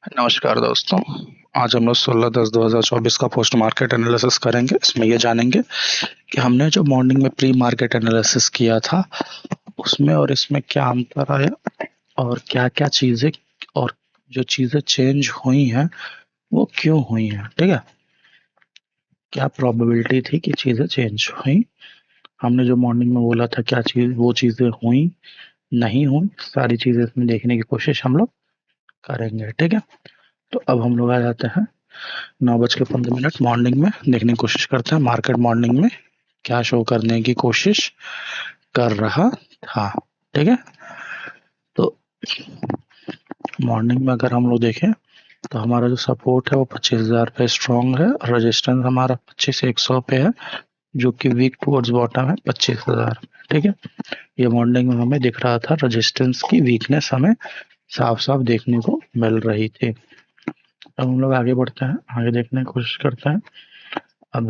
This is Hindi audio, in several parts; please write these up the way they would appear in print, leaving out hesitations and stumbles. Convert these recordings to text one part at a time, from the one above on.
नमस्कार दोस्तों। आज हम लोग 16/10/2024 का पोस्ट मार्केट एनालिसिस करेंगे। इसमें ये जानेंगे कि हमने जो मॉर्निंग में प्री मार्केट एनालिसिस किया था उसमें और इसमें क्या अंतर आया और क्या-क्या चीज़ें और जो चीज़ें चेंज हुई हैं वो क्यों हुई हैं, ठीक है? क्या प्रोबेबिलिटी थी कि चीज़ें चेंज हुई? हमने जो मॉर्निंग में बोला था क्या चीज़ वो चीज़ें हुई, नहीं हुई, सारी चीज़ें इसमें देखने की कोशिश हम लोग करेंगे, ठीक है? तो अब हम लोग आ जाते हैं 9:15 मॉर्निंग में देखने की कोशिश करते हैं मार्केट मॉर्निंग में क्या शो करने की कोशिश कर रहा था, ठीक है? तो मॉर्निंग में अगर हम लोग देखें तो हमारा जो सपोर्ट है वो 25,000 पे स्ट्रॉन्ग है और रेजिस्टेंस हमारा 25,100 पे है जो कि वीक टुवर्ड्स बॉटम है 25,000, ठीक है? ये मॉर्निंग में हमें दिख रहा था, रेजिस्टेंस की वीकनेस हमें साफ साफ देखने को मिल रही थी। अब हम लोग आगे बढ़ते हैं, आगे देखने की कोशिश करते हैं। अब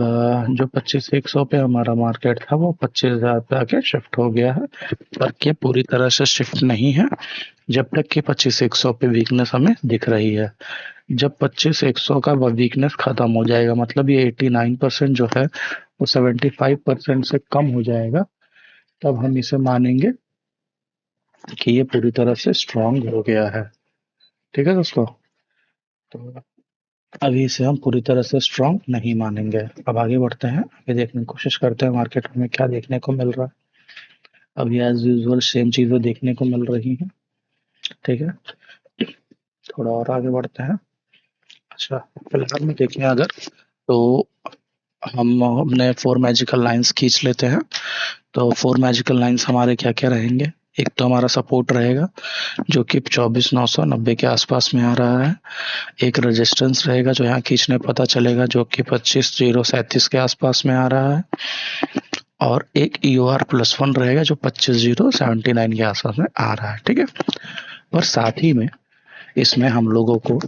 जो 25,100 पे हमारा मार्केट था वो 25,000 पे आके शिफ्ट हो गया है, पर ये पूरी तरह से शिफ्ट नहीं है जब तक कि 25,100 पे वीकनेस हमें दिख रही है। जब 25,100 का वीकनेस खत्म हो जाएगा, मतलब ये 89% जो है वो 75% से कम हो जाएगा, तब हम इसे मानेंगे कि ये पूरी तरह से स्ट्रांग हो गया है, ठीक है दोस्तों? तो अभी इसे हम पूरी तरह से स्ट्रांग नहीं मानेंगे। अब आगे बढ़ते हैं, आगे देखने की कोशिश करते हैं मार्केट में क्या देखने को मिल रहा है। अभी एज यूजुअल सेम चीजें देखने को मिल रही हैं, ठीक है? थोड़ा और आगे बढ़ते हैं। अच्छा, फिलहाल में देखें अगर तो हम अपने 4 मैजिकल लाइंस खींच लेते हैं। तो 4 मैजिकल लाइंस हमारे क्या क्या रहेंगे? एक तो हमारा सपोर्ट रहेगा जो कि 24,990 के आसपास में आ रहा है। एक रेजिस्टेंस रहेगा जो यहाँ खींचने पता चलेगा जो कि 25,037 के आसपास में आ रहा है और एक EOR+1 रहेगा जो 25,079 के आसपास में आ रहा है, ठीक है? और साथ ही में इसमें हम लोगों को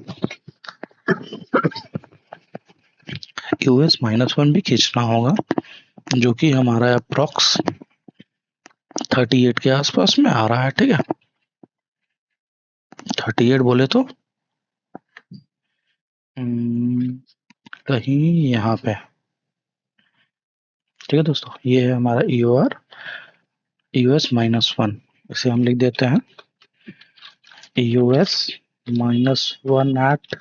US-1 भी खींचना होगा जो कि हमारा अप्रॉक्स 38 के आसपास में आ रहा है, ठीक है? 38 बोले तो कहीं यहाँ पे, ठीक है दोस्तों? ये है हमारा US-1, इसे हम लिख देते हैं US-1 एट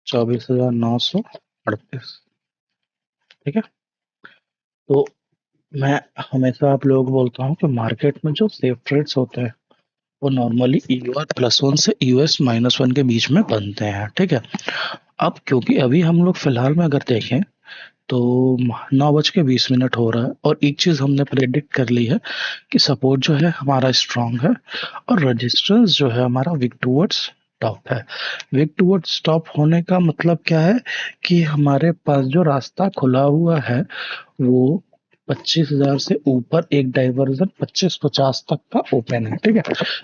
24,938, ठीक है? तो मैं हमेशा आप लोगों को बोलता हूँ कि मार्केट में जो सेफ ट्रेड्स होते हैं वो नॉर्मली EOR+1 से US-1 के बीच में बनते हैं, ठीक है? अब क्योंकि अभी हम लोग फिलहाल में अगर देखें तो 9:20 हो रहा है और एक चीज हमने प्रेडिक्ट कर ली है कि सपोर्ट जो है हमारा स्ट्रांग है और रेजिस्टेंस जो है हमारा वीक टुवर्ड्स टॉप है। वीक टुवर्ड्स टॉप होने का मतलब क्या है कि हमारे पास जो रास्ता खुला हुआ है वो 25,000 से ऊपर एक डाइवर्जन 2550 तक का ओपन है, ठीक है?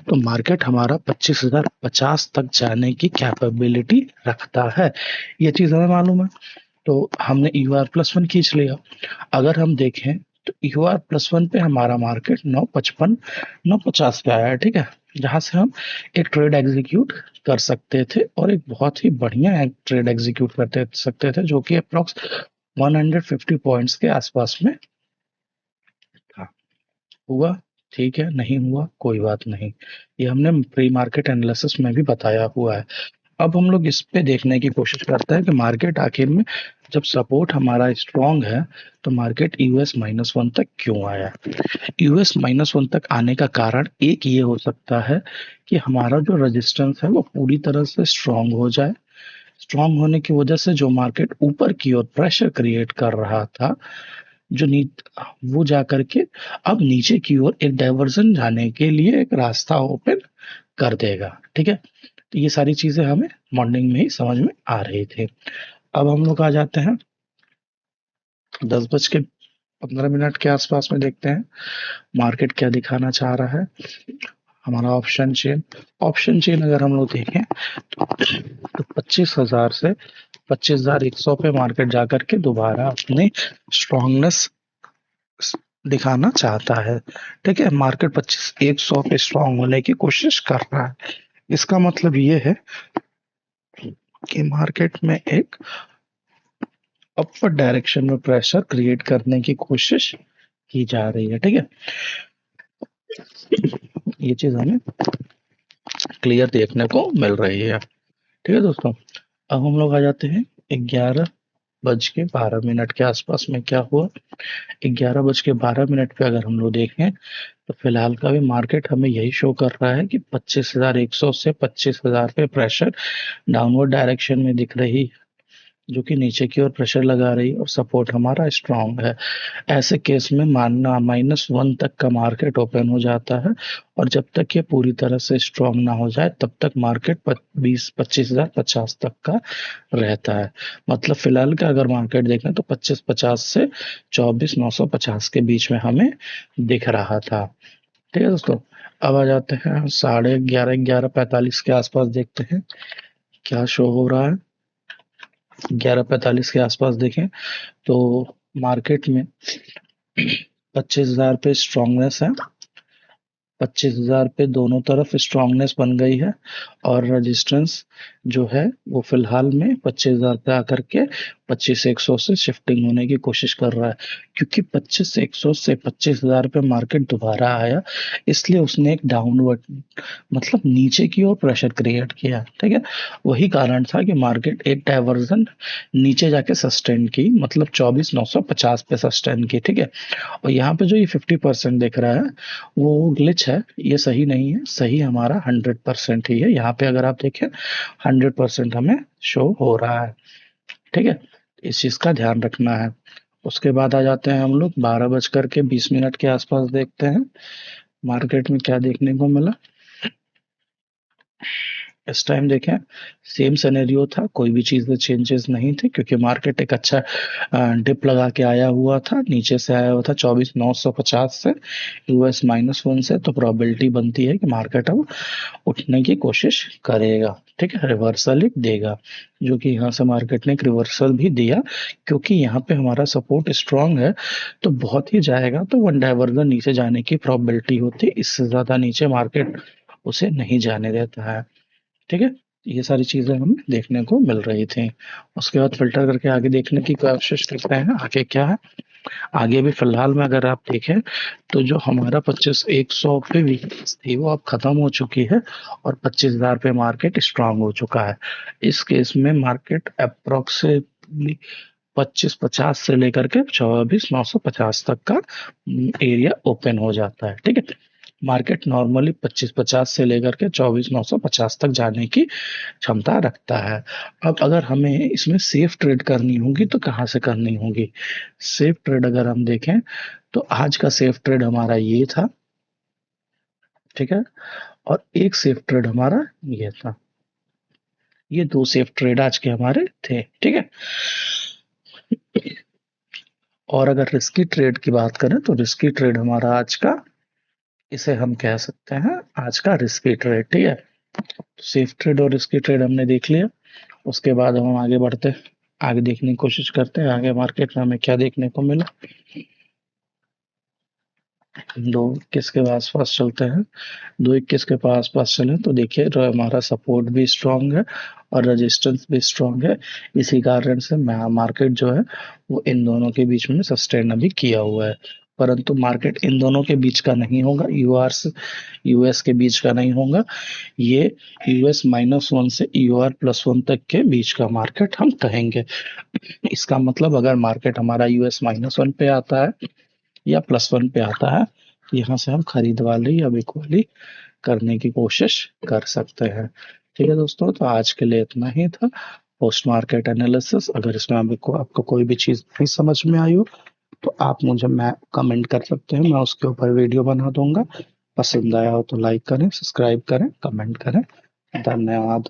तो मार्केट हमारा 25,050 तक जाने की कैपेबिलिटी रखता है, ये चीज हमें मालूम है। तो हमने EOR+1 खींच लिया। अगर हम देखें तो EOR+1 पे हमारा मार्केट 955 950 पे आया है, ठीक है? जहां से हम एक ट्रेड एग्जीक्यूट कर सकते थे और एक बहुत ही बढ़िया एक ट्रेड एग्जीक्यूट करते सकते थे जो कि अप्रॉक्स 150 पॉइंट्स के आसपास में था। हुआ, ठीक है? नहीं हुआ, कोई बात नहीं, ये हमने प्री मार्केट एनालिसिस में भी बताया हुआ है। अब हम लोग इस पे देखने की कोशिश करते हैं कि मार्केट आखिर में जब सपोर्ट हमारा स्ट्रांग है तो मार्केट US-1 तक क्यों आया? US-1 तक आने का कारण एक ये हो सकता है कि हमारा जो रेजिस्टेंस है वो पूरी तरह से स्ट्रांग हो जाए। स्ट्रांग होने की वजह से जो मार्केट ऊपर की ओर प्रेशर क्रिएट कर रहा था, जो वो जा करके अब नीचे की ओर एक डाइवर्जन जाने के लिए एक रास्ता ओपन कर देगा, ठीक है? तो ये सारी चीजें हमें मॉर्निंग में ही समझ में आ रही थी। अब हम लोग आ जाते हैं 10:15 के आसपास में, देखते हैं मार्केट क्या दिखाना चाह रहा है। हमारा ऑप्शन चेन अगर हम लोग देखें तो 25,000 से 25,100 पे मार्केट जाकर के दोबारा अपने स्ट्रांगनेस दिखाना चाहता है। ठीक है, मार्केट 25,100 पे स्ट्रांग होने की कोशिश कर रहा है। इसका मतलब ये है कि मार्केट में एक अपवर्ड डायरेक्शन में प्रेशर क्रिएट करने की कोशिश की जा रही है। ठीक है, ये चीज हमें क्लियर देखने को मिल रही है। ठीक है दोस्तों, अब हम लोग आ जाते हैं 11:12 के आसपास में क्या हुआ। 11:12 पे अगर हम लोग देखें तो फिलहाल का भी मार्केट हमें यही शो कर रहा है कि 25,100 से 25,000 पे प्रेशर डाउनवर्ड डायरेक्शन में दिख रही है, जो कि नीचे की ओर प्रेशर लगा रही है और सपोर्ट हमारा स्ट्रांग है। ऐसे केस में मानना -1 तक का मार्केट ओपन हो जाता है, और जब तक ये पूरी तरह से स्ट्रांग ना हो जाए तब तक मार्केट 25,050 तक का रहता है। मतलब फिलहाल का अगर मार्केट देखें तो 25,50 से 24,950 के बीच में हमें दिख रहा था। ठीक है दोस्तों, अब आ जाते हैं 11:30 11:45 के आसपास, देखते हैं क्या शो हो रहा है। 11:45 के आसपास देखें तो मार्केट में 25,000 पे स्ट्रांगनेस है। 25,000 पे दोनों तरफ स्ट्रांगनेस बन गई है, और रेजिस्टेंस जो है वो फिलहाल में 25,000 पे आकर के 25,100 से शिफ्टिंग होने की कोशिश कर रहा है। क्योंकि 25,100 से 25,000 पे मार्केट दोबारा आया, इसलिए उसने एक डाउनवर्ड मतलब नीचे की ओर प्रेशर क्रिएट किया। ठीक है, वही कारण था कि मार्केट एक डायवर्जन नीचे जाके सस्टेन की, मतलब 24,950 पे सस्टेन की। ठीक है, और यहाँ पे जो ये 50% दिख रहा है वो ग्लिच है, ये सही नहीं है। सही हमारा 100% ही है। यहाँ पे अगर आप देखें 100% हमें शो हो रहा है। ठीक है, इस चीज का ध्यान रखना है। उसके बाद आ जाते हैं हम लोग 12:20 के आसपास, देखते हैं मार्केट में क्या देखने को मिला। इस टाइम देखें सेम सिनेरियो था, कोई भी चीज़ में चेंजेस नहीं थे, क्योंकि मार्केट एक अच्छा डिप लगा के आया हुआ था, नीचे से आया हुआ था 24,950 से, यूएस -1 से। तो प्रोबेबिलिटी बनती है कि मार्केट अब उठने की कोशिश करेगा। ठीक है, रिवर्सल ही देगा, जो कि यहाँ से मार्केट ने एक रिवर्सल भी दिया, क्योंकि यहाँ पे हमारा सपोर्ट स्ट्रांग है। तो बहुत ही जाएगा तो वन डाइवर्जन नीचे जाने की प्रोबेबिलिटी होती है, इससे ज्यादा नीचे मार्केट उसे नहीं जाने देता है। ठीक है, ये सारी चीजें हमें देखने को मिल रही थी। उसके बाद फिल्टर करके आगे देखने की कोशिश करते हैं आगे क्या है। आगे भी फिलहाल में अगर आप देखें तो जो हमारा 25,100 पे वीकनेस थी वो अब खत्म हो चुकी है, और 25,000 पे मार्केट स्ट्रांग हो चुका है। इस केस में मार्केट अप्रोक्सीमेटली 25,50 से लेकर के 24,950 तक का एरिया ओपन हो जाता है। ठीक है, मार्केट नॉर्मली 25,50 से लेकर के 24,950 तक जाने की क्षमता रखता है। अब अगर हमें इसमें सेफ ट्रेड करनी होगी तो कहाँ से करनी होगी। सेफ ट्रेड अगर हम देखें तो आज का सेफ ट्रेड हमारा ये था। ठीक है, और एक सेफ ट्रेड हमारा ये था। ये दो सेफ ट्रेड आज के हमारे थे। ठीक है, और अगर रिस्की ट्रेड की बात करें तो रिस्की ट्रेड हमारा आज का, इसे हम कह सकते हैं आज का रिस्की ट्रेड। ठीक है, सेफ ट्रेड और रिस्की ट्रेड हमने देख लिया। उसके बाद हम आगे बढ़ते हैं, आगे देखने की कोशिश करते हैं आगे मार्केट में हमें क्या देखने को मिला। 2:21 के आसपास चलते हैं। 2:21 के पास पास चले तो देखिए जो हमारा सपोर्ट भी स्ट्रांग है और रेजिस्टेंस भी स्ट्रांग है। इसी कारण से मार्केट जो है वो इन दोनों के बीच में सस्टेन अभी किया हुआ है। परंतु मार्केट इन दोनों के बीच का नहीं होगा, यूएस के बीच का नहीं होगा। ये यूएस -1 से यूआर +1 तक के बीच का मार्केट हम कहेंगे। इसका मतलब अगर मार्केट हमारा यूएस -1 पे आता है या +1 पे आता है तो यहाँ से हम खरीद वाली या बिक वाली करने की कोशिश कर सकते हैं। ठीक है दोस्तों, तो आज के लिए इतना ही था पोस्ट मार्केट एनालिसिस। अगर इसमें आपको कोई भी चीज़ नहीं समझ में आई हो तो आप मुझे मैं कमेंट कर सकते हैं, मैं उसके ऊपर वीडियो बना दूंगा। पसंद आया हो तो लाइक करें, सब्सक्राइब करें, कमेंट करें। धन्यवाद।